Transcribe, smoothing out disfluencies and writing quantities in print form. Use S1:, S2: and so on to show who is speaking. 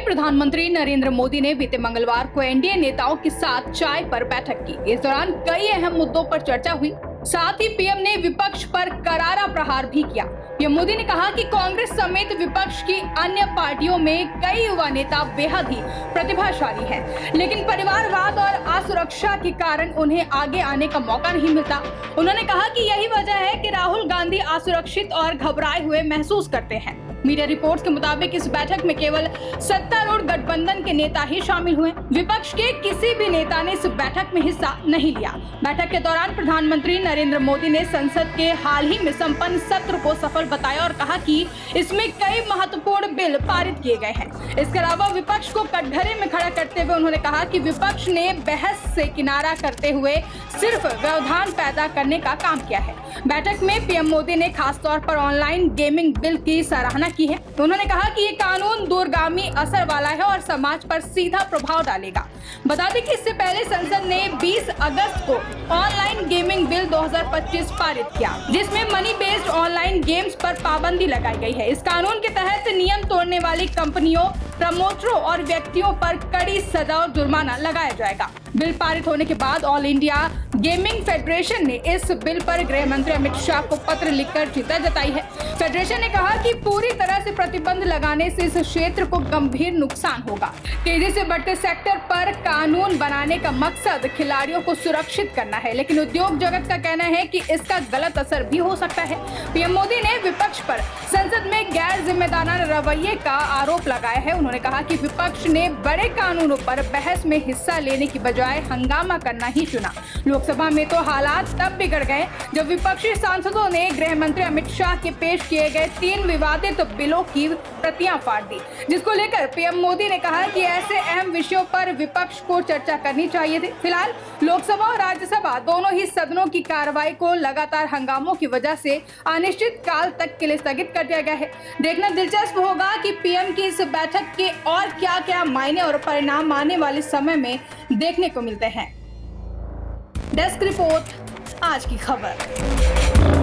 S1: प्रधानमंत्री नरेंद्र मोदी ने बीते मंगलवार को एनडीए नेताओं के साथ चाय पर बैठक की। इस दौरान कई अहम मुद्दों पर चर्चा हुई। साथ ही पीएम ने विपक्ष पर करारा प्रहार भी किया। पीएम मोदी ने कहा कि कांग्रेस समेत विपक्ष की अन्य पार्टियों में कई युवा नेता बेहद ही प्रतिभाशाली हैं, लेकिन परिवारवाद और असुरक्षा के कारण उन्हें आगे आने का मौका नहीं मिलता। उन्होंने कहा कि यही वजह है कि राहुल गांधी असुरक्षित और घबराए हुए महसूस करते हैं। मीडिया रिपोर्ट्स के मुताबिक इस बैठक में केवल सत्तारूढ़ गठबंधन के नेता ही शामिल हुए। विपक्ष के किसी भी नेता ने इस बैठक में हिस्सा नहीं लिया। बैठक के दौरान प्रधानमंत्री नरेंद्र मोदी ने संसद के हाल ही में संपन्न सत्र को सफल बताया और कहा कि इसमें कई महत्वपूर्ण बिल पारित किए गए हैं। इसके अलावा विपक्ष को कटघरे में खड़ा करते हुए उन्होंने कहा कि विपक्ष ने बहस से किनारा करते हुए सिर्फ व्यवधान पैदा करने का काम किया है। बैठक में पीएम मोदी ने खासतौर पर ऑनलाइन गेमिंग बिल की सराहना की है। उन्होंने कहा कि ये कानून दूरगामी असर वाला है और समाज पर सीधा प्रभाव डालेगा। बता दें कि इससे पहले संसद ने 20 अगस्त को ऑनलाइन गेमिंग बिल 2025 पारित किया, जिसमें मनी बेस्ड ऑनलाइन गेम्स पर पाबंदी लगाई गई है। इस कानून के तहत नियम तोड़ने वाली कंपनियों, प्रमोटरों और व्यक्तियों पर कड़ी सजा और जुर्माना लगाया जाएगा। बिल पारित होने के बाद ऑल इंडिया गेमिंग फेडरेशन ने इस बिल पर गृह मंत्री अमित शाह को पत्र लिखकर चिंता जताई है। फेडरेशन ने कहा कि पूरी तरह से प्रतिबंध लगाने से इस क्षेत्र को गंभीर नुकसान होगा। तेजी से बढ़ते सेक्टर पर कानून बनाने का मकसद खिलाड़ियों को सुरक्षित करना है, लेकिन उद्योग जगत का कहना है कि इसका गलत असर भी हो सकता है। पीएम मोदी ने विपक्ष पर संसद में गैर जिम्मेदाराना रवैये का आरोप लगाया है। उन्होंने कहा कि विपक्ष ने बड़े कानूनों पर बहस में हिस्सा लेने की बजाय हंगामा करना ही चुना। लोकसभा में तो हालात तब बिगड़ गए जब विपक्षी सांसदों ने गृह मंत्री अमित शाह के पेश किए गए 3 विवादित बिलों की प्रतियां फाड़ दी, जिसको लेकर पीएम मोदी ने कहा कि ऐसे अहम विषयों पर विपक्ष को चर्चा करनी चाहिए थी। फिलहाल लोकसभा और राज्यसभा दोनों ही सदनों की कार्रवाई को लगातार हंगामों की वजह से अनिश्चित काल तक के लिए स्थगित कर दिया गया है। देखना दिलचस्प होगा कि पीएम की इस बैठक के और क्या मायने और परिणाम आने वाले समय में देखने को मिलते हैं। डेस्क रिपोर्ट, आज की खबर।